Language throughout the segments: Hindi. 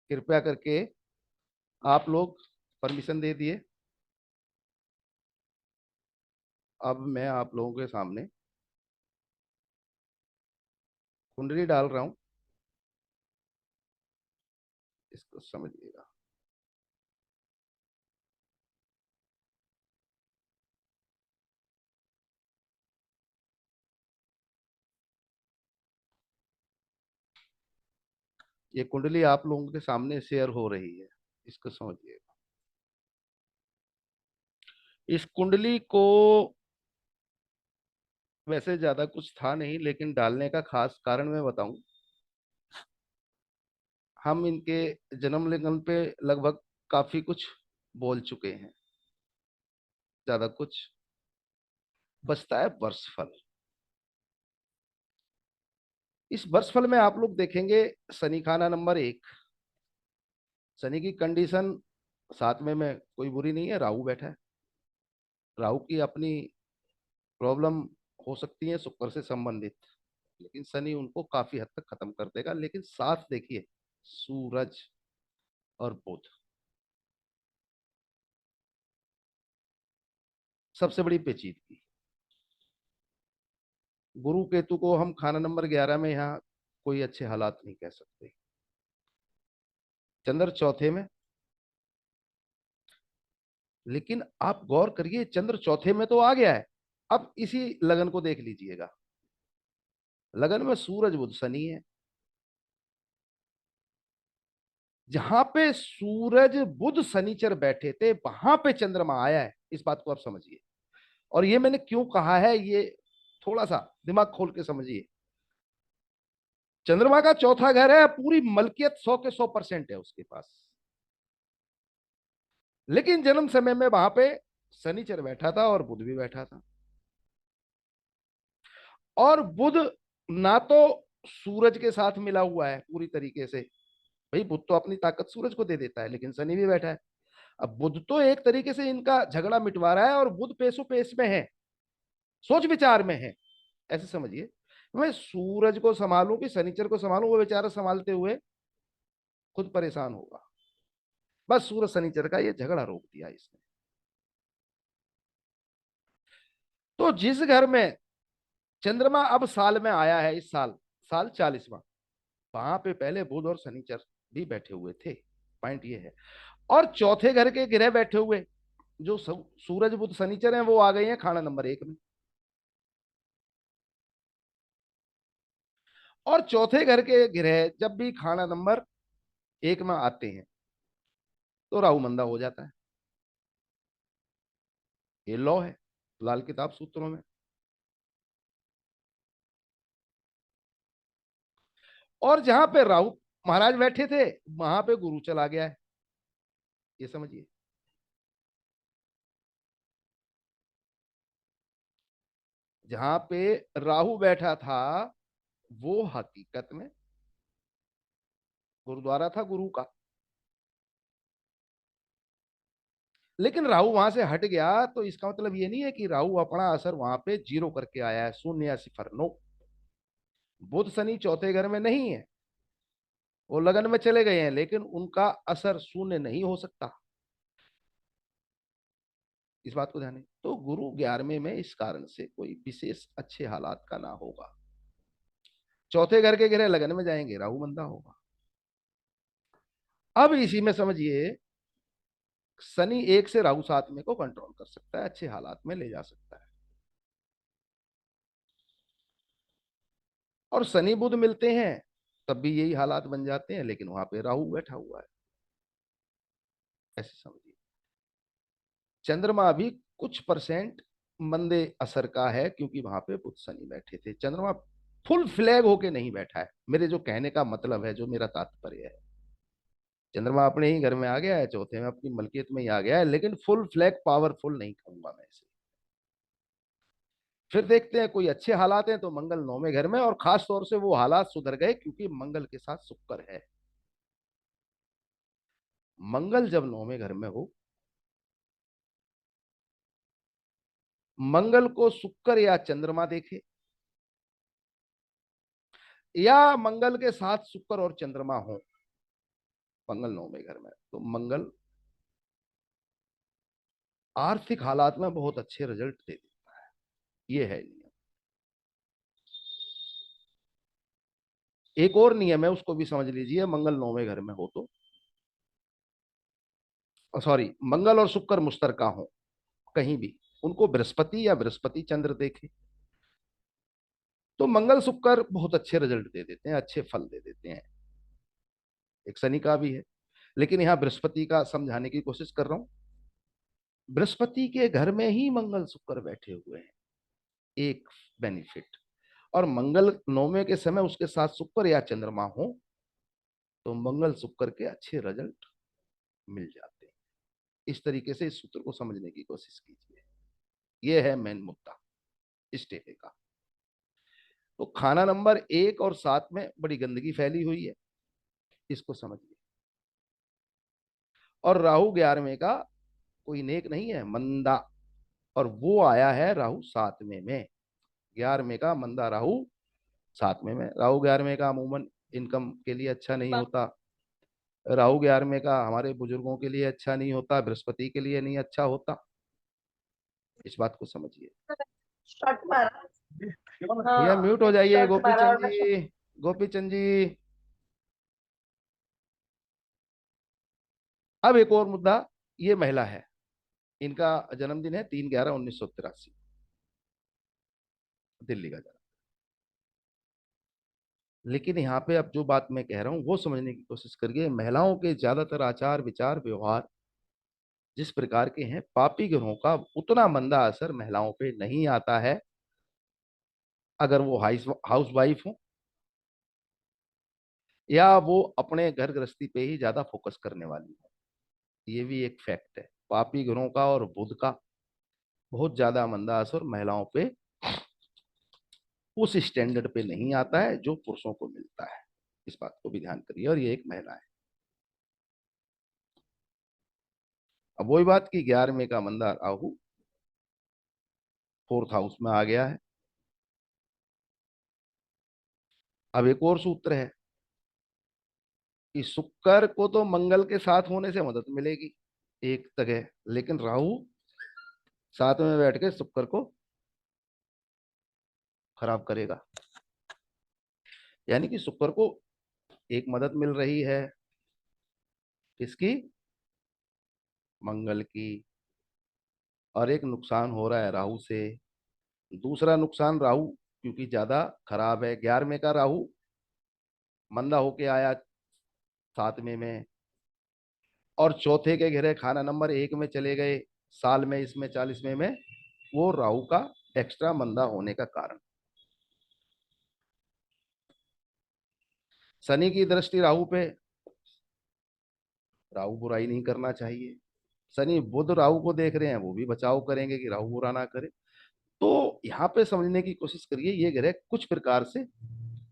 कृपया करके आप लोग परमिशन दे दिए। अब मैं आप लोगों के सामने कुंडली डाल रहा हूं, इसको समझिएगा। ये कुंडली आप लोगों के सामने शेयर हो रही है, इसको समझिएगा। इस कुंडली को वैसे ज्यादा कुछ था नहीं, लेकिन डालने का खास कारण मैं बताऊं। हम इनके जन्म लेखन पे लगभग काफी कुछ बोल चुके हैं। ज्यादा कुछ बचता है वर्षफल। इस वर्षफल में आप लोग देखेंगे, शनि खाना नंबर 1। शनि की कंडीशन साथ में कोई बुरी नहीं है, राहु बैठा है। राहु की अपनी प्रॉब्लम हो सकती है शुक्र से संबंधित, लेकिन शनि उनको काफी हद तक खत्म कर देगा। लेकिन साथ देखिए, सूरज और बुध, सबसे बड़ी पेचीदगी। गुरु केतु को हम खाना नंबर 11 में यहाँ कोई अच्छे हालात नहीं कह सकते। चंद्र चौथे में, लेकिन आप गौर करिए, चंद्र चौथे में तो आ गया है। अब इसी लगन को देख लीजिएगा। लगन में सूरज बुध शनि है। जहां पे सूरज बुध शनिचर बैठे थे, वहां पे चंद्रमा आया है। इस बात को आप समझिए। और ये मैंने क्यों कहा है, ये थोड़ा सा दिमाग खोल के समझिए। चंद्रमा का चौथा घर है, पूरी मलकियत 100 के 100% है उसके पास। लेकिन जन्म समय में वहां पे शनिचर बैठा था और बुध भी बैठा था। और बुध ना तो सूरज के साथ मिला हुआ है पूरी तरीके से। भाई बुध तो अपनी ताकत सूरज को दे देता है, लेकिन शनि भी बैठा है। अब बुध तो एक तरीके से इनका झगड़ा मिटवा रहा है, और बुध पेशो पेश में है, सोच विचार में है। ऐसे समझिए, मैं सूरज को संभालूं कि शनिचर को संभालूं, वो बेचारा संभालते हुए खुद परेशान होगा। बस सूरज शनिचर का ये झगड़ा रोक दिया इसने। तो जिस घर में चंद्रमा अब साल में आया है, इस साल साल 40वां, वहां पे पहले बुध और शनिचर भी बैठे हुए थे। पॉइंट ये है। और चौथे घर के ग्रह बैठे हुए, जो सूरज बुध शनिचर हैं, वो आ गए हैं खाना नंबर 1 में। और चौथे घर के ग्रह जब भी खाना नंबर 1 में आते हैं, तो राहु मंदा हो जाता है। ये लॉ है लाल किताब सूत्रों में। और जहां पे राहु महाराज बैठे थे, वहां पे गुरु चला गया है। ये समझिए। जहां पे राहु बैठा था, वो हकीकत में गुरुद्वारा था गुरु का। लेकिन राहु वहां से हट गया, तो इसका मतलब ये नहीं है कि राहु अपना असर वहां पे जीरो करके आया है, शून्य या सिफर। नो, बुध शनि चौथे घर में नहीं है, वो लगन में चले गए हैं, लेकिन उनका असर शून्य नहीं हो सकता। इस बात को ध्यान है। तो गुरु 11वें में इस कारण से कोई विशेष अच्छे हालात का ना होगा। चौथे घर के ग्रह लगन में जाएंगे, राहु मंदा होगा। अब इसी में समझिए, शनि 1 से राहु 7 में को कंट्रोल कर सकता है, अच्छे हालात में ले जा सकता है। और शनि बुध मिलते हैं, तब भी यही हालात बन जाते हैं, लेकिन वहां पे राहु बैठा हुआ है। ऐसे समझिए। चंद्रमा भी कुछ परसेंट मंदे असर का है, क्योंकि वहां पे बुध शनि बैठे थे। चंद्रमा फुल फ्लैग होके नहीं बैठा है, मेरे जो कहने का मतलब है, जो मेरा तात्पर्य है। चंद्रमा अपने ही घर में आ गया है, चौथे में अपनी मलकियत में ही आ गया है, लेकिन फुल फ्लैग पावरफुल नहीं कहूंगा मैं इसे। फिर देखते हैं, कोई अच्छे हालात हैं तो मंगल 9वें घर में, और खास तौर से वो हालात सुधर गए क्योंकि मंगल के साथ शुक्र है। मंगल जब 9वें घर में हो, मंगल को शुक्र या चंद्रमा देखे, या मंगल के साथ शुक्र और चंद्रमा हो, मंगल 9वें घर में, तो मंगल आर्थिक हालात में बहुत अच्छे रिजल्ट दे देता है। ये है नियम। एक और नियम है, उसको भी समझ लीजिए। मंगल 9वें घर में हो तो, सॉरी, मंगल और शुक्र मुश्तरका हो कहीं भी, उनको बृहस्पति या बृहस्पति चंद्र देखे तो मंगल शुक्र बहुत अच्छे रिजल्ट दे देते हैं, अच्छे फल दे देते हैं। एक शनि का भी है, लेकिन यहां बृहस्पति का समझाने की कोशिश कर रहा हूं। बृहस्पति के घर में ही मंगल शुक्र बैठे हुए हैं, एक बेनिफिट। और मंगल 9वें के समय उसके साथ शुक्र या चंद्रमा हो तो मंगल शुक्र के अच्छे रिजल्ट मिल जाते हैं। इस तरीके से इस सूत्र को समझने की कोशिश कीजिए। यह है मेन मुद्दा इस टेबल का। तो खाना नंबर 1 और 7 में बड़ी गंदगी फैली हुई है, इसको समझिए। और राहु 11वें का कोई नेक नहीं है, मंदा। और वो आया है राहु 7वें में। 11वें का मंदा राहु 7वें में। राहु 11वें का अमूमन इनकम के लिए अच्छा नहीं होता। राहु 11वें का हमारे बुजुर्गों के लिए अच्छा नहीं होता, बृहस्पति के लिए नहीं अच्छा होता। इस बात को समझिए। भैया म्यूट हो जाइए, गोपी चंद जी, गोपी चंद जी। अब एक और मुद्दा, ये महिला है, इनका जन्मदिन है 3/11/1983, दिल्ली का जन्म। लेकिन यहाँ पे अब जो बात मैं कह रहा हूँ वो समझने की कोशिश करिए। महिलाओं के ज्यादातर आचार विचार व्यवहार जिस प्रकार के हैं, पापी ग्रहों का उतना मंदा असर महिलाओं पे नहीं आता है अगर वो हाउस वाइफ हो या वो अपने घर गृहस्थी पे ही ज्यादा फोकस करने वाली हो। ये भी एक फैक्ट है। पापी ग्रहों का और बुध का बहुत ज्यादा मंदा असर महिलाओं पे उस स्टैंडर्ड पे नहीं आता है जो पुरुषों को मिलता है। इस बात को भी ध्यान करिए। और ये एक महिला है। अब वही बात की 11वें का मंदा राहु 4th हाउस में आ गया है। अब एक और सूत्र है कि शुक्र को तो मंगल के साथ होने से मदद मिलेगी एक जगह, लेकिन राहु साथ में बैठ के शुक्र को खराब करेगा। यानी कि शुक्र को एक मदद मिल रही है, किसकी? मंगल की। और एक नुकसान हो रहा है राहु से। दूसरा नुकसान राहु क्योंकि ज्यादा खराब है, 11वें का राहु मंदा होके आया 7वें में। और चौथे के घेरे खाना नंबर 1 में चले गए साल में, इसमें 40वें में। वो राहु का एक्स्ट्रा मंदा होने का कारण। शनि की दृष्टि राहु पे, राहु बुराई नहीं करना चाहिए। शनि बुध राहु को देख रहे हैं, वो भी बचाव करेंगे कि राहु बुरा ना करे। तो यहाँ पे समझने की कोशिश करिए, ये ग्रह कुछ प्रकार से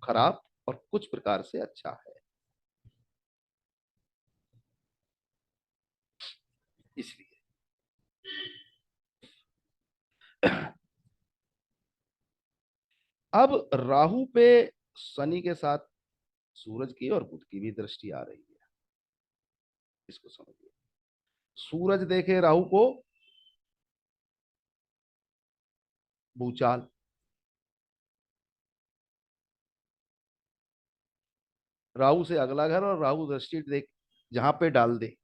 खराब और कुछ प्रकार से अच्छा है। इसलिए अब राहु पे शनि के साथ सूरज की और बुध की भी दृष्टि आ रही है, इसको समझिए। सूरज देखे राहु को, भूचाल। राहु से अगला घर और राहु दृष्टि देख जहां पे डाल दे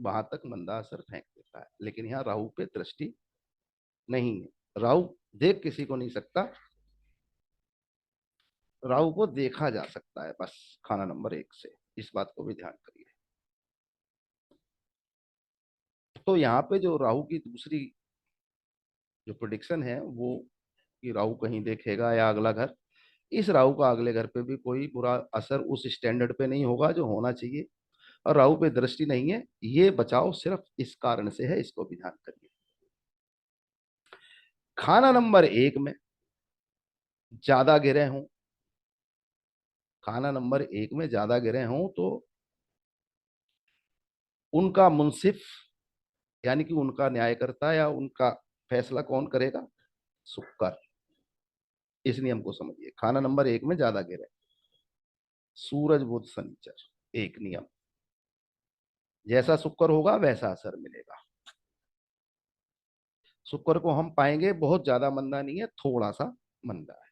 वहां तक मंदा असर फेंक देता है। लेकिन यहाँ राहु पे दृष्टि नहीं है। राहु देख किसी को नहीं सकता, राहु को देखा जा सकता है बस, खाना नंबर 1 से। इस बात को भी ध्यान करिए। तो यहाँ पे जो राहु की दूसरी जो प्रोडिक्शन है वो, कि राहु कहीं देखेगा या अगला घर, इस राहु का अगले घर पे भी कोई बुरा असर उस स्टैंडर्ड पे नहीं होगा जो होना चाहिए। और राहु पे दृष्टि नहीं है, ये बचाव सिर्फ इस कारण से है, इसको भी ध्यान करिए। खाना नंबर 1 में ज्यादा गिरे हों, खाना नंबर 1 में ज्यादा गिरे हों तो उनका मुंसिफ यानी कि उनका न्यायकर्ता या उनका फैसला कौन करेगा? शुक्र। इस नियम को समझिए। खाना नंबर 1 में ज्यादा गिरे, सूरज बुध शनिचर, एक नियम। जैसा शुक्र होगा वैसा असर मिलेगा। शुक्र को हम पाएंगे बहुत ज्यादा मंदा नहीं है, थोड़ा सा मंदा है।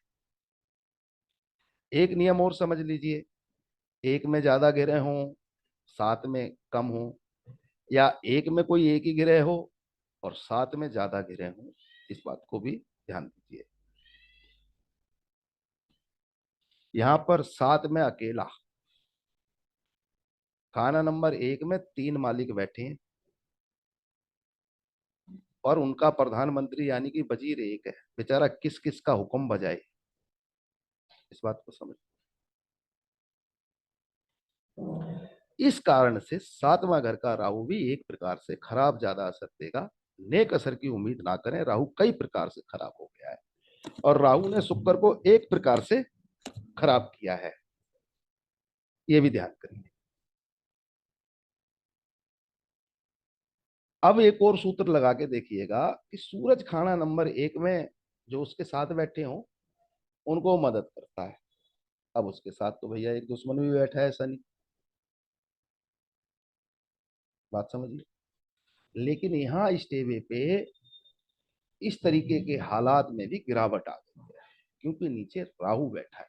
एक नियम और समझ लीजिए, एक में ज्यादा ग्रह हो, सात में कम हो, या एक में कोई एक ही ग्रह हो और सात में ज्यादा ग्रह हो, इस बात को भी ध्यान दीजिए। यहां पर सात में अकेला, खाना नंबर एक में तीन मालिक बैठे हैं और उनका प्रधानमंत्री यानी कि वजीर एक है, बेचारा किस किस का हुक्म बजाए, इस बात को समझ। इस कारण से सातवां घर का राहु भी एक प्रकार से खराब ज्यादा असर देगा। नेक असर की उम्मीद ना करें, राहु कई प्रकार से खराब हो गया है और राहु ने शुक्र को एक प्रकार से खराब किया है, ये भी ध्यान करिए। अब एक और सूत्र लगा के देखिएगा कि सूरज खाना नंबर एक में जो उसके साथ बैठे हों उनको मदद करता है। अब उसके साथ तो भैया एक दुश्मन भी बैठा है, शनि, बात समझिए। लेकिन यहाँ स्टेवे पे इस तरीके के हालात में भी गिरावट आ गई है क्योंकि नीचे राहु बैठा है,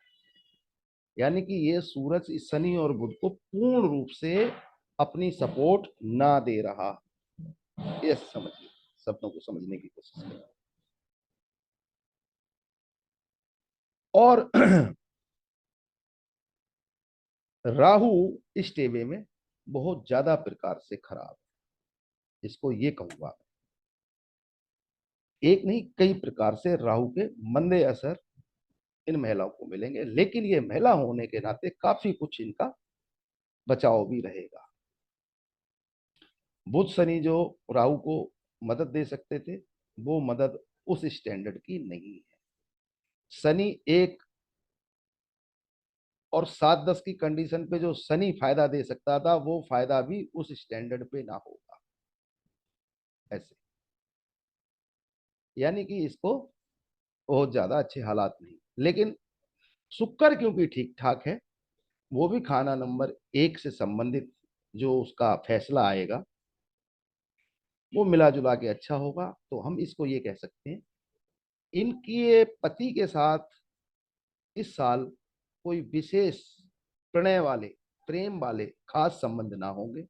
यानी कि ये सूरज इस शनि और बुध को पूर्ण रूप से अपनी सपोर्ट ना दे रहा। ये समझिए, शब्दों को समझने की कोशिश करें। और राहु इस टेबे में बहुत ज्यादा प्रकार से खराब है, इसको ये कहूंगा। एक नहीं कई प्रकार से राहु के मंदे असर इन महिलाओं को मिलेंगे, लेकिन ये महिला होने के नाते काफी कुछ इनका बचाव भी रहेगा। बुध शनि जो राहु को मदद दे सकते थे, वो मदद उस स्टैंडर्ड की नहीं है। शनि एक और 7-10 की कंडीशन पे जो शनि फायदा दे सकता था, वो फायदा भी उस स्टैंडर्ड पे ना होगा ऐसे, यानी कि इसको बहुत ज्यादा अच्छे हालात नहीं। लेकिन शुक्र क्योंकि ठीक ठाक है, वो भी खाना नंबर एक से संबंधित जो उसका फैसला आएगा वो मिला जुला के अच्छा होगा। तो हम इसको ये कह सकते हैं, इनके पति के साथ इस साल कोई विशेष प्रणय वाले, प्रेम वाले खास संबंध ना होंगे।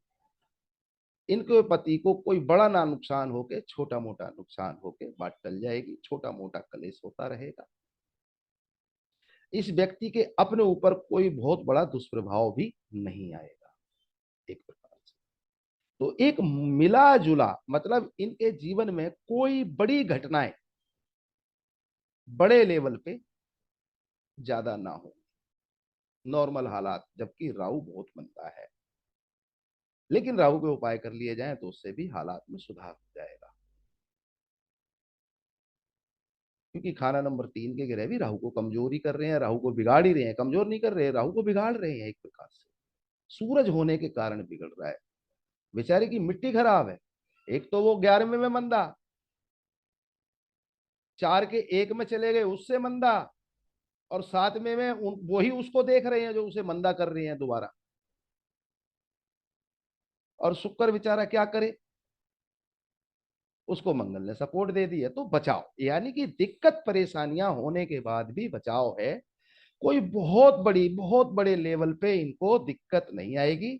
इनके पति को कोई बड़ा ना नुकसान होके छोटा मोटा नुकसान होके बात टल जाएगी, छोटा मोटा कलेश होता रहेगा। इस व्यक्ति के अपने ऊपर कोई बहुत बड़ा दुष्प्रभाव भी नहीं आएगा एक प्रकार से। तो एक मिला जुला मतलब इनके जीवन में कोई बड़ी घटनाएं बड़े लेवल पे ज्यादा ना हो, नॉर्मल हालात, जबकि राहु बहुत मंदा है। लेकिन राहु के उपाय कर लिए जाएं तो उससे भी हालात में सुधार हो जाएगा, क्योंकि खाना नंबर तीन के ग्रह भी राहु को कमजोर ही कर रहे हैं, राहु को बिगाड़ ही रहे हैं, कमजोर नहीं कर रहे, राहु को बिगाड़ रहे हैं एक प्रकार से। सूरज होने के कारण बिगड़ रहा है, बेचारे की मिट्टी खराब है। एक तो वो 11वें में मंदा, चार के एक में चले गए उससे मंदा, और सातवें में वही उसको देख रहे हैं जो उसे मंदा कर रहे हैं दोबारा। और शुक्र बेचारा क्या करे, उसको मंगल ने सपोर्ट दे दी है। तो बचाव यानी कि दिक्कत परेशानियां होने के बाद भी बचाव है, कोई बहुत बड़ी बहुत बड़े लेवल पे इनको दिक्कत नहीं आएगी।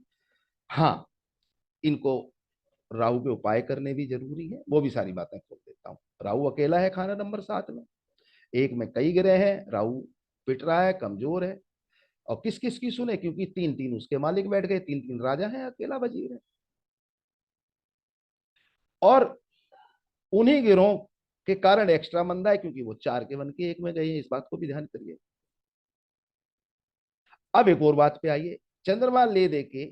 हाँ, इनको राहु के उपाय करने भी जरूरी है, वो भी सारी बातें खोल देता हूँ। राहु अकेला है खाना नंबर सात में, एक में कई ग्रह हैं, राहु पिट रहा है, कमजोर है। और किस किस की सुने, क्योंकि तीन तीन उसके मालिक बैठ गए, तीन तीन राजा हैं, अकेला वजीर है। और उन्हीं गिरोह के कारण एक्स्ट्रा मंदा है, क्योंकि वो चार के वन के एक में गए हैं, इस बात को भी ध्यान करिए। अब एक और बात पे आइए, चंद्रमा ले दे के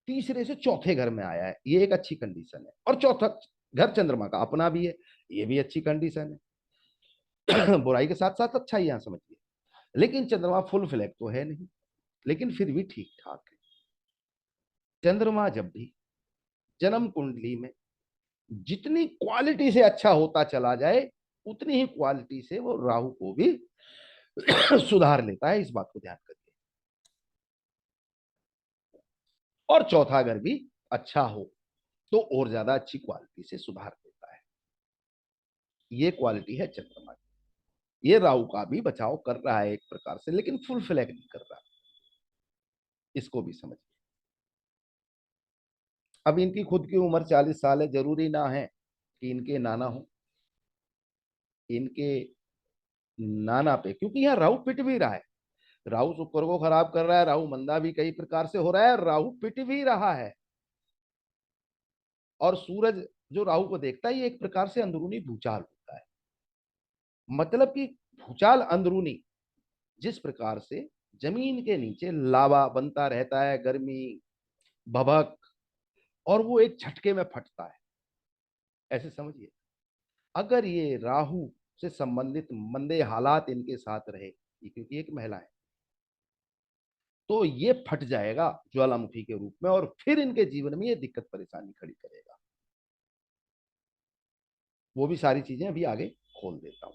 तीसरे से चौथे घर में आया है, ये एक अच्छी कंडीशन है। और चौथा घर चंद्रमा का अपना भी है, ये भी अच्छी कंडीशन है। बुराई के साथ साथ अच्छा ही यहां समझिए। लेकिन चंद्रमा फुल फ्लैग तो है नहीं, लेकिन फिर भी ठीक ठाक है। चंद्रमा जब भी जन्म कुंडली में जितनी क्वालिटी से अच्छा होता चला जाए, उतनी ही क्वालिटी से वो राहु को भी सुधार लेता है, इस बात को ध्यान करिए। और चौथा घर भी अच्छा हो तो और ज्यादा अच्छी क्वालिटी से सुधार देता है। ये क्वालिटी है चंद्रमा की। ये राहु का भी बचाव कर रहा है एक प्रकार से, लेकिन फुल फ्लैग नहीं कर रहा। इसको भी समझिए। अब इनकी खुद की उम्र 40 साल है, जरूरी ना है कि इनके नाना हो। इनके नाना पे, क्योंकि यहाँ राहु पिट भी रहा है, राहु शुक्र को खराब कर रहा है, राहु मंदा भी कई प्रकार से हो रहा है, राहु पिट भी रहा है। और सूरज जो राहु को देखता है, ये एक प्रकार से अंदरूनी भूचाल होता है। मतलब कि भूचाल अंदरूनी, जिस प्रकार से जमीन के नीचे लावा बनता रहता है, गर्मी, भभक, और वो एक झटके में फटता है, ऐसे समझिए। अगर ये राहु से संबंधित मंदे हालात इनके साथ रहे, क्योंकि एक महिला है, तो ये फट जाएगा ज्वालामुखी के रूप में, और फिर इनके जीवन में ये दिक्कत परेशानी खड़ी करेगा। वो भी सारी चीजें अभी आगे खोल देता हूं।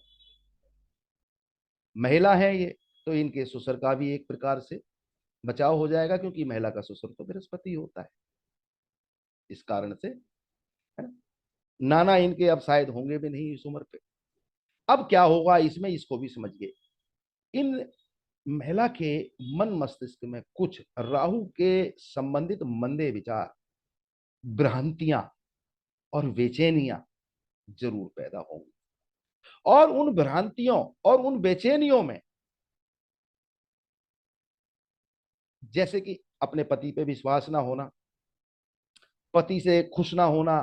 महिला है ये, तो इनके ससुर का भी एक प्रकार से बचाव हो जाएगा, क्योंकि महिला का ससुर तो बृहस्पति होता है। इस कारण से, है ना, नाना इनके अब शायद होंगे भी नहीं इस उम्र पे। अब क्या होगा इसमें, इसको भी समझिए। इन महिला के मन मस्तिष्क में कुछ राहु के संबंधित मंदे विचार, भ्रांतियां और बेचैनियां जरूर पैदा होंगी। और उन भ्रांतियों और उन बेचैनियों में, जैसे कि अपने पति पे विश्वास ना होना, पति से खुश ना होना,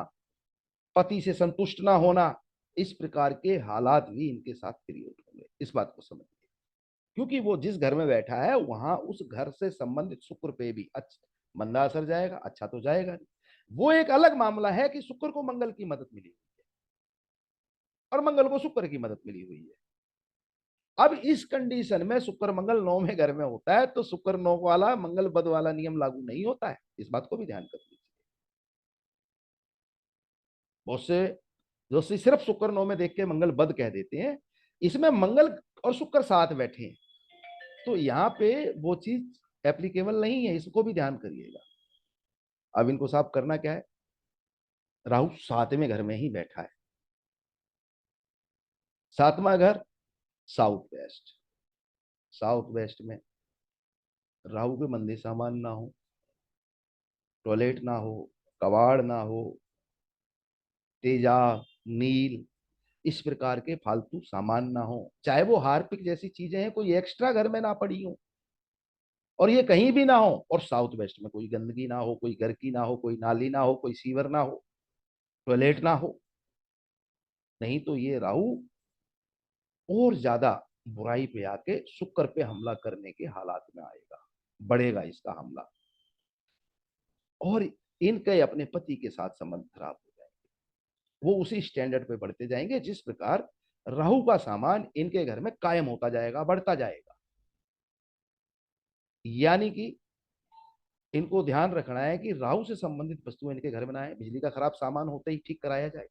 पति से संतुष्ट ना होना, इस प्रकार के हालात भी इनके साथ क्रिएट होंगे। इस बात को समझिए। क्योंकि वो जिस घर में बैठा है, वहां उस घर से संबंधित शुक्र पे भी अच्छा मंदा असर जाएगा, अच्छा तो जाएगा नहीं। वो एक अलग मामला है कि शुक्र को मंगल की मदद मिली हुई है और मंगल को शुक्र की मदद मिली हुई है। अब इस कंडीशन में शुक्र मंगल 9वें घर में होता है, तो शुक्र 9 वाला मंगल बद वाला नियम लागू नहीं होता है। इस बात को भी ध्यान कर लीजिए। बहुत से दोस्त सिर्फ शुक्र 9 में देख के मंगल बद कह देते हैं। इसमें मंगल और शुक्र साथ बैठे हैं, तो यहाँ पे वो चीज एप्लीकेबल नहीं है। इसको भी ध्यान करिएगा। अब इनको साफ करना क्या है, राहु 7वें घर में ही बैठा है। 7वां घर साउथ वेस्ट। साउथ वेस्ट में राहु के मंदिर सामान ना हो, टॉयलेट ना हो, कबाड़ ना हो, तेजाब, नील, इस प्रकार के फालतू सामान ना हो, चाहे वो हार्पिक जैसी चीजें हैं, कोई एक्स्ट्रा घर में ना पड़ी हो, और ये कहीं भी ना हो। और साउथ वेस्ट में कोई गंदगी ना हो, कोई घर की ना हो, कोई नाली ना हो, कोई सीवर ना हो, टॉयलेट ना हो। नहीं तो ये राहु और ज्यादा बुराई पे आके शुक्र पे हमला करने के हालात में आएगा, बढ़ेगा इसका हमला। और इनके अपने पति के साथ संबंध खराब हो जाएंगे। वो उसी स्टैंडर्ड पे बढ़ते जाएंगे जिस प्रकार राहु का सामान इनके घर में कायम होता जाएगा, बढ़ता जाएगा। यानी कि इनको ध्यान रखना है कि राहु से संबंधित वस्तु इनके घर में ना आए। बिजली का खराब सामान होते ही ठीक कराया जाए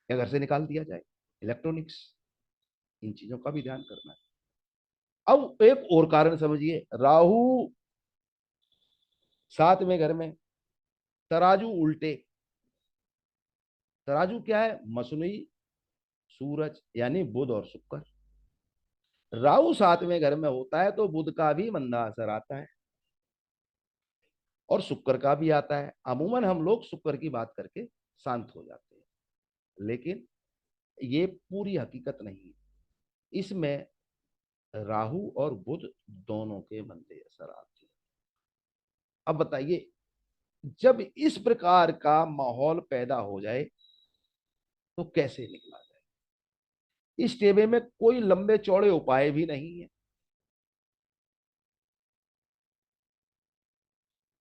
या घर से निकाल दिया जाए, इलेक्ट्रॉनिक्स, इन चीजों का भी ध्यान करना है। अब एक और कारण समझिए, राहु 7वें घर में, तराजू उल्टे। तराजू क्या है, मसुनी, सूरज यानी बुध और शुक्र। राहु 7वें घर में होता है तो बुध का भी मंदा असर आता है और शुक्र का भी आता है। अमूमन हम लोग शुक्र की बात करके शांत हो जाते हैं, लेकिन ये पूरी हकीकत नहीं है। इसमें राहु और बुध दोनों के मंदे असर आते हैं। अब बताइए, जब इस प्रकार का माहौल पैदा हो जाए तो कैसे निकला जाए। इस टेबे में कोई लंबे चौड़े उपाय भी नहीं है।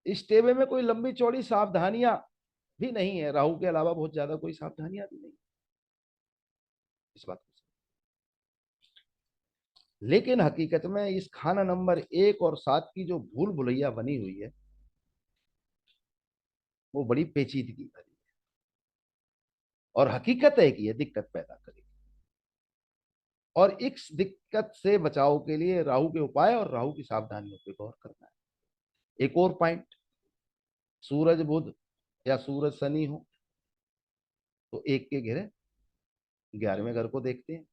इस टेबे में कोई लंबी चौड़ी सावधानियां भी नहीं है। राहु के अलावा बहुत ज्यादा कोई सावधानियां भी नहीं। इस बात को, लेकिन हकीकत में इस खाना नंबर 1 और 7 की जो भूल भुलैया बनी हुई है, वो बड़ी पेचीदगी भरी है, और हकीकत है कि ये दिक्कत पैदा करेगी। और इस दिक्कत से बचाव के लिए राहु के उपाय और राहु की सावधानियों पर गौर करना है। एक और पॉइंट, सूरज बुध या सूरज शनि हो तो एक के घेरे 11वें घर को देखते हैं।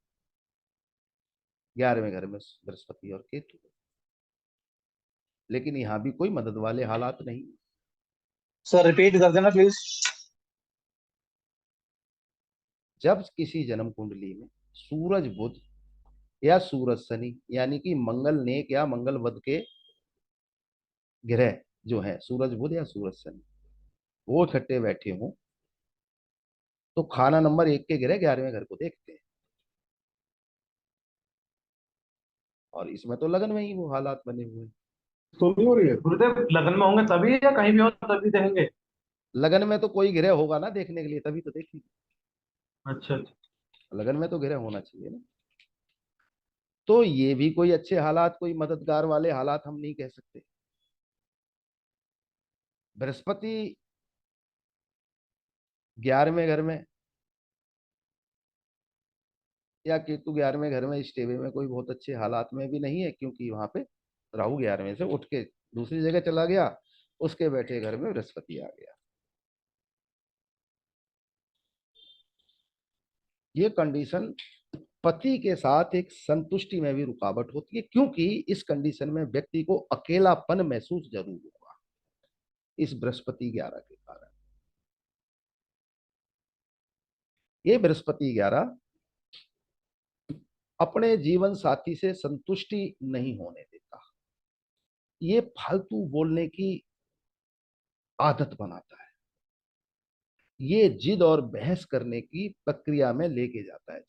11वें घर में बृहस्पति और केतु, लेकिन यहां भी कोई मदद वाले हालात नहीं। सर रिपीट कर देना प्लीज। जब किसी जन्म कुंडली में सूरज बुध या सूरज शनि यानी कि मंगल नेक या मंगल वध के ग्रह जो है सूरज बुध या सूरज शनि वो इकट्ठे बैठे हों तो खाना नंबर एक के ग्रह 11वें घर को देखते हैं। और इसमें तो लगन में ही वो हालात बने हुए हैं। तो नहीं हो रही है गुरुदेव, लगन में होंगे तभी या कहीं भी हो तभी देंगे? लगन में तो कोई ग्रह होगा ना देखने के लिए, तभी तो देखेंगे। अच्छा अच्छा। लगन में तो ग्रह होना चाहिए ना। तो ये भी कोई अच्छे हालात, कोई मददगार वाले हालात हम नहीं कह सकते। बृहस्पति 11वें घर में या केतु 11वें घर में स्टेवे में कोई बहुत अच्छे हालात में भी नहीं है, क्योंकि वहां पे राहु 11वें से उठ के दूसरी जगह चला गया, उसके बैठे घर में बृहस्पति आ गया। ये कंडीशन पति के साथ एक संतुष्टि में भी रुकावट होती है, क्योंकि इस कंडीशन में व्यक्ति को अकेलापन महसूस जरूर होगा इस बृहस्पति 11 के कारण। ये बृहस्पति 11 अपने जीवन साथी से संतुष्टि नहीं होने देता, ये फालतू बोलने की आदत बनाता है, ये जिद और बहस करने की प्रक्रिया में लेके जाता है।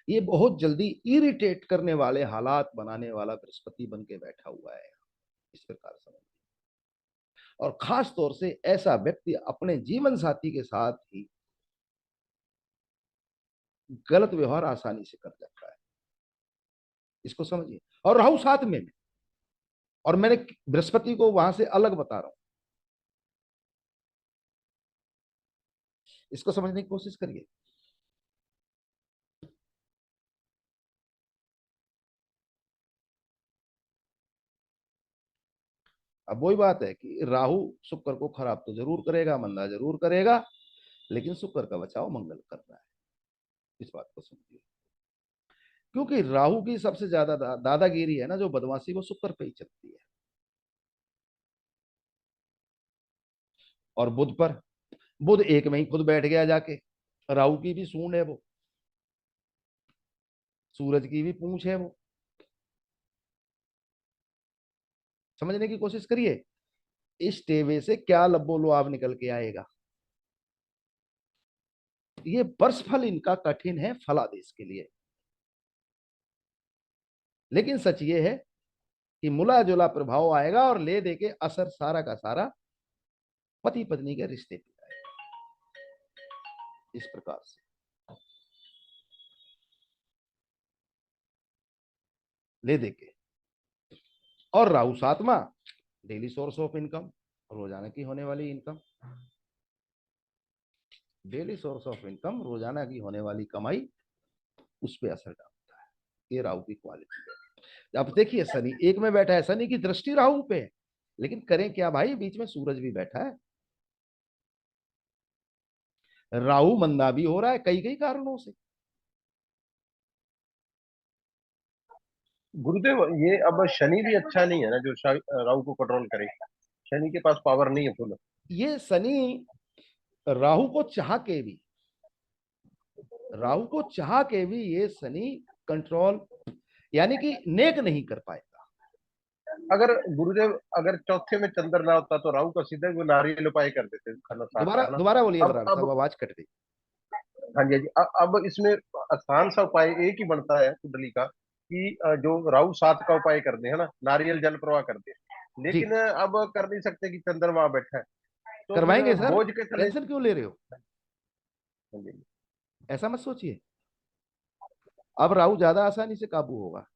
ये बहुत जल्दी इरिटेट करने वाले हालात बनाने वाला बृहस्पति बन के बैठा हुआ है, इस प्रकार समझ। और खास तौर से ऐसा व्यक्ति अपने जीवन साथी के साथ ही गलत व्यवहार आसानी से कर सकता है, इसको समझिए। और राहु साथ में, और मैंने बृहस्पति को वहां से अलग बता रहा हूं, इसको समझने की कोशिश करिए। अब वही बात है कि राहु शुक्र को खराब तो जरूर करेगा, मंदा जरूर करेगा, लेकिन शुक्र का बचाव मंगल कर रहा है, इस बात को समझिए। क्योंकि राहु की सबसे ज्यादा दादागिरी है ना, जो बदमाशी, वो शुक्र पे ही चलती है। और बुध पर, बुध एक में ही खुद बैठ गया जाके। राहु की भी सूंड है वो, सूरज की भी पूंछ है वो। समझने की कोशिश करिए, इस टेवे से क्या लब्बो लुआब निकल के आएगा। ये वर्ष फल इनका कठिन है फलादेश के लिए, लेकिन सच ये है कि मुला जुला प्रभाव आएगा और ले दे के असर सारा का सारा पति पत्नी के रिश्ते पे आएगा, इस प्रकार से। ले दे के, और राहु सातवां, डेली सोर्स ऑफ इनकम, रोजाना की होने वाली income, daily source of income, रोजाना की होने वाली कमाई, उस पर असर डालता है। ये राहु की क्वालिटी है। अब देखिए शनि एक में बैठा है, शनि की दृष्टि राहु पे है, लेकिन करें क्या भाई, बीच में सूरज भी बैठा है। राहु मंदा भी हो रहा है कई कई कारणों से। गुरुदेव ये अब शनि भी अच्छा नहीं है ना, जो राहु को कंट्रोल करे। शनि के पास पावर नहीं है फुल। ये शनि राहु को चाह के भी, राहु को चाह के भी ये शनि कंट्रोल यानी कि नेक नहीं कर पाएगा। अगर गुरुदेव अगर चौथे में चंद्र ना होता तो राहु का सीधे वो नारियल उपाय कर देते खाना साथ दोबारा का ना। दोबारा बोलिए अब बराबर साहब, अब आवाज कट गई। हाँ जी हाँ जी, अब इसमें आसान सा उपाय एक ही बनता है कुंडली का कि जो राहु सात का उपाय कर दे है ना, नारियल जल प्रवाह कर दे। जी, लेकिन अब कर नहीं सकते कि चंद्र वहां बैठा है, तो फिर करवाएंगे सर, बोझ के तले। टेंशन क्यों ले रहे हो, हाँ जी। ऐसा मत सोचिए। अब राहु ज्यादा आसानी से काबू होगा,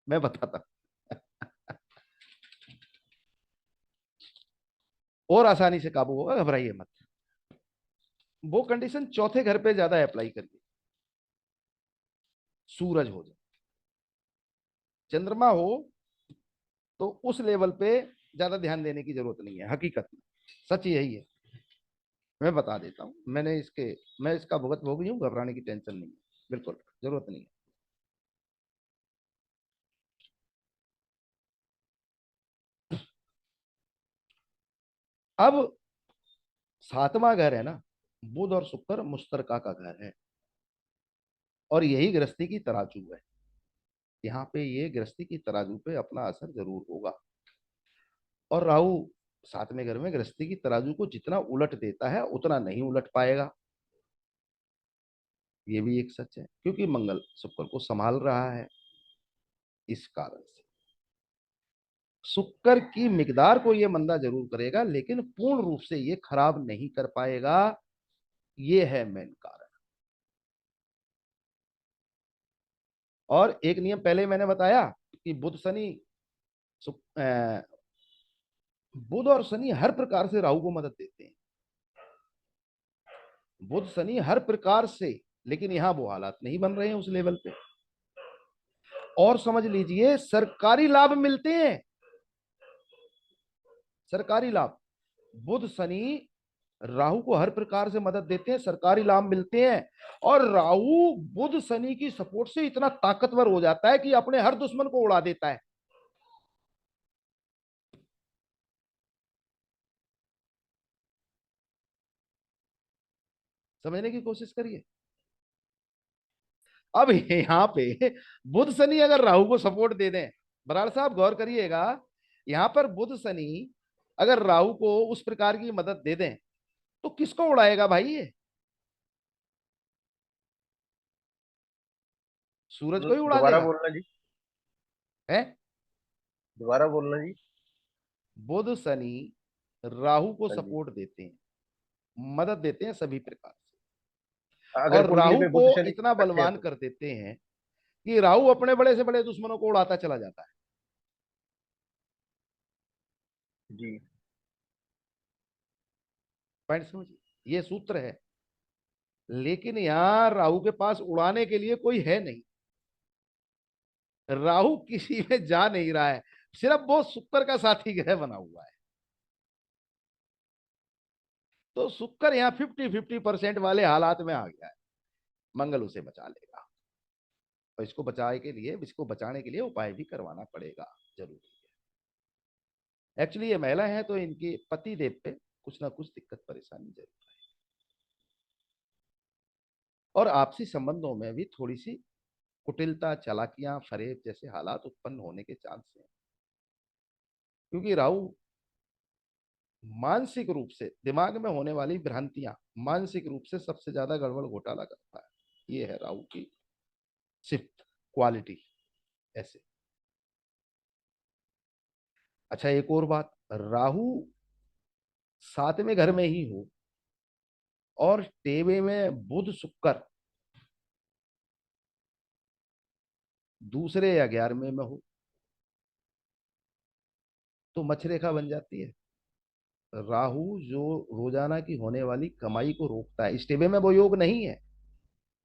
मैं बताता और आसानी से काबू होगा, घबराइए मत। वो कंडीशन चौथे घर पे ज्यादा अप्लाई करिए, सूरज हो जाए। चंद्रमा हो तो उस लेवल पे ज्यादा ध्यान देने की जरूरत नहीं है। हकीकत में सच यही है। मैं बता देता हूँ, मैं इसका भुगत भोगी हूँ, घबराने की टेंशन नहीं है, बिल्कुल जरूरत नहीं है। अब 7वां घर है ना, बुध और शुक्र मुश्तरका का घर है, और यही गृहस्थी की तराजू है। यहाँ पे ये गृहस्थी की तराजू पे अपना असर जरूर होगा। और राहु 7वें घर में गृहस्थी की तराजू को जितना उलट देता है उतना नहीं उलट पाएगा। ये भी एक सच है, क्योंकि मंगल शुक्र को संभाल रहा है। इस कारण से शुक्र की मिकदार को ये मंदा जरूर करेगा, लेकिन पूर्ण रूप से ये खराब नहीं कर पाएगा। ये है मेन कारण। और एक नियम पहले मैंने बताया कि बुध और शनि हर प्रकार से राहु को मदद देते हैं। बुध शनि हर प्रकार से, लेकिन यहां वो हालात नहीं बन रहे हैं उस लेवल पे। और समझ लीजिए, सरकारी लाभ मिलते हैं, सरकारी लाभ। बुध शनि राहु को हर प्रकार से मदद देते हैं, सरकारी लाभ मिलते हैं। और राहु बुध शनि की सपोर्ट से इतना ताकतवर हो जाता है कि अपने हर दुश्मन को उड़ा देता है। समझने की कोशिश करिए। अब यहां पे बुध शनि अगर राहु को सपोर्ट दे दें, बराड़ साहब गौर करिएगा, यहां पर बुध शनि अगर राहु को उस प्रकार की मदद दे दें तो किसको उड़ाएगा भाई ये? सूरज को ही उड़ा दोबारा देगा बोलना जी। है। दोबारा बोलना जी। बुध शनि राहु को हाँ जी। सपोर्ट देते हैं, मदद देते हैं सभी प्रकार से, अगर और कुंडली राहु में को बुध शनि इतना इकट्ठे हैं बलवान तो। कर देते हैं कि राहु अपने बड़े से बड़े दुश्मनों को उड़ाता चला जाता है। जी। पॉइंट समझिए, ये सूत्र है। लेकिन यहां राहु के पास उड़ाने के लिए कोई है नहीं। राहु किसी में जा नहीं रहा है, सिर्फ वो शुक्र का साथी ग्रह बना हुआ है। तो शुक्र यहाँ 50-50% वाले हालात में आ गया है। मंगल उसे बचा लेगा, और इसको बचाने के लिए उपाय भी करवाना पड़ेगा, जरूरी है। एक्चुअली ये महिला है तो इनके पति देव पे कुछ ना कुछ दिक्कत परेशानी जरूर है, और आपसी संबंधों में भी थोड़ी सी कुटिलता, चालाकियां, फरेब जैसे हालात उत्पन्न होने के चांस हैं। क्योंकि राहु मानसिक रूप से दिमाग में होने वाली भ्रांतियां, मानसिक रूप से सबसे ज्यादा गड़बड़ घोटाला करता है। ये है राहु की सिर्फ क्वालिटी ऐसे। अच्छा, एक और बात, राहु 7वें घर में ही हो और टेवे में बुध शुक्र दूसरे या 11वें में हो तो मच्छरेखा बन जाती है। राहु जो रोजाना की होने वाली कमाई को रोकता है, इस टेबे में वो योग नहीं है।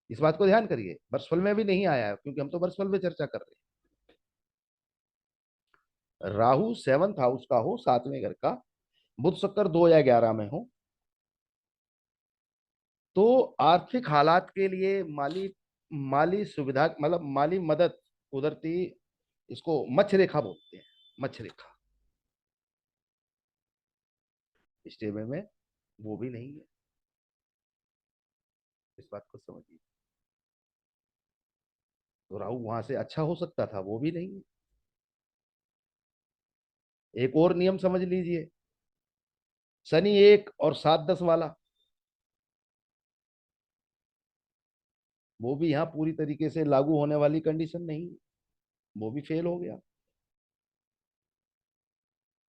इस बात को ध्यान करिए, वर्षफल में भी नहीं आया है, क्योंकि हम तो वर्षफल पे चर्चा कर रहे हैं। राहु 7th हाउस का हो, 7वें घर का, बुध शुक्र 2 या 11 में हो, तो आर्थिक हालात के लिए माली माली सुविधा, मतलब माली मदद कुदरती, इसको मच्छ रेखा बोलते हैं, मच्छ रेखा। इस टेबल में वो भी नहीं है। इस बात को समझिए। तो राहु वहां से अच्छा हो सकता था, वो भी नहीं है। एक और नियम समझ लीजिए, शनि 1 और 7-10 वाला, वो भी यहाँ पूरी तरीके से लागू होने वाली कंडीशन नहीं है, वो भी फेल हो गया।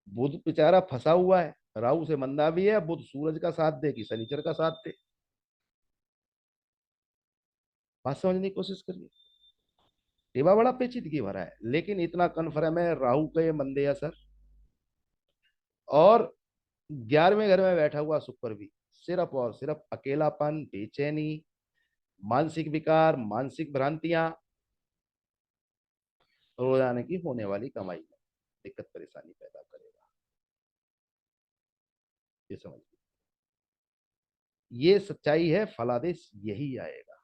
बुध बेचारा फंसा हुआ है, राहु से मंदा भी है, बुध सूरज का साथ दे कि शनिचर का साथ दे। बात समझने की कोशिश करिए। टेबा बड़ा पेचीदगी भरा है, लेकिन इतना कन्फर्म है राहु का ये मंदे असर, और 11वें घर में बैठा हुआ शुक्र भी सिर्फ और सिर्फ अकेलापन, बेचैनी, मानसिक विकार, मानसिक भ्रांतियां, रोजाना की होने वाली कमाई में दिक्कत परेशानी पैदा करेगा। ये समझिए, ये सच्चाई है, फलादेश यही आएगा।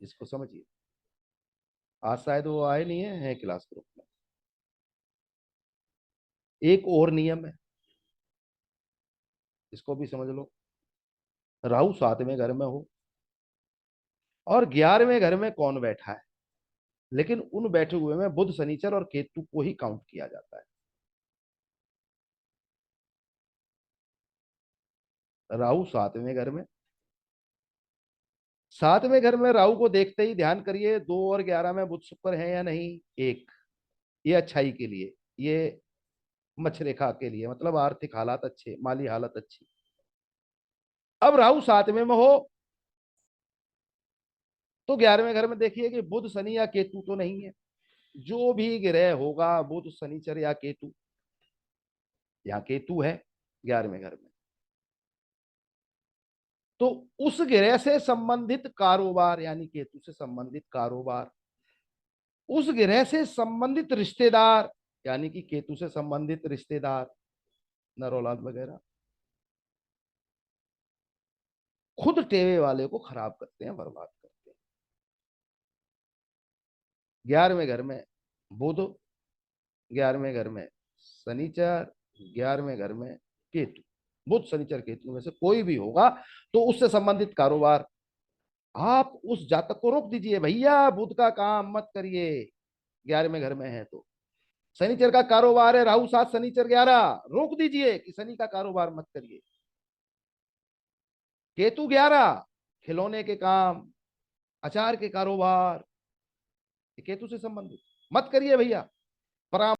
इसको समझिए। आज शायद वो आए नहीं है क्लास ग्रुप में। एक और नियम है, इसको भी समझ लो। राहु 7वें घर में हो और 11वें घर में कौन बैठा है, लेकिन उन बैठे हुए में बुध, शनिचर और केतु को ही काउंट किया जाता है। राहु 7वें घर में, 7वें घर में राहु को देखते ही ध्यान करिए 2 और 11 में बुध शुक्र है या नहीं। एक, ये अच्छाई के लिए, ये मच्छरेखा के लिए, मतलब आर्थिक हालात अच्छे, माली हालत अच्छी। अब राहु 7वें में हो तो 11वें घर में देखिए कि बुध, शनि या केतु तो नहीं है। जो भी ग्रह होगा, बुध, शनिचर या केतु, यहाँ केतु है 11वें घर में, तो उस ग्रह से संबंधित कारोबार, यानी केतु से संबंधित कारोबार, उस ग्रह से संबंधित रिश्तेदार, यानी कि केतु से संबंधित रिश्तेदार, नर औलाद वगैरह, खुद टेवे वाले को खराब करते हैं, बर्बाद करते हैं। 11वें घर में बुध, 11वें घर में शनिचर, 11वें घर में केतु, बुध, शनिचर, केतु में से कोई भी होगा तो उससे संबंधित कारोबार, आप उस जातक को रोक दीजिए, भैया बुध का काम मत करिए, 11वें घर में है तो। शनिचर का कारोबार है, राहु 7, शनिचर 11, रोक दीजिए कि शनि का कारोबार मत करिए। केतु 11, खिलौने के काम, अचार के कारोबार, केतु से संबंधित मत करिए भैया। परामर्श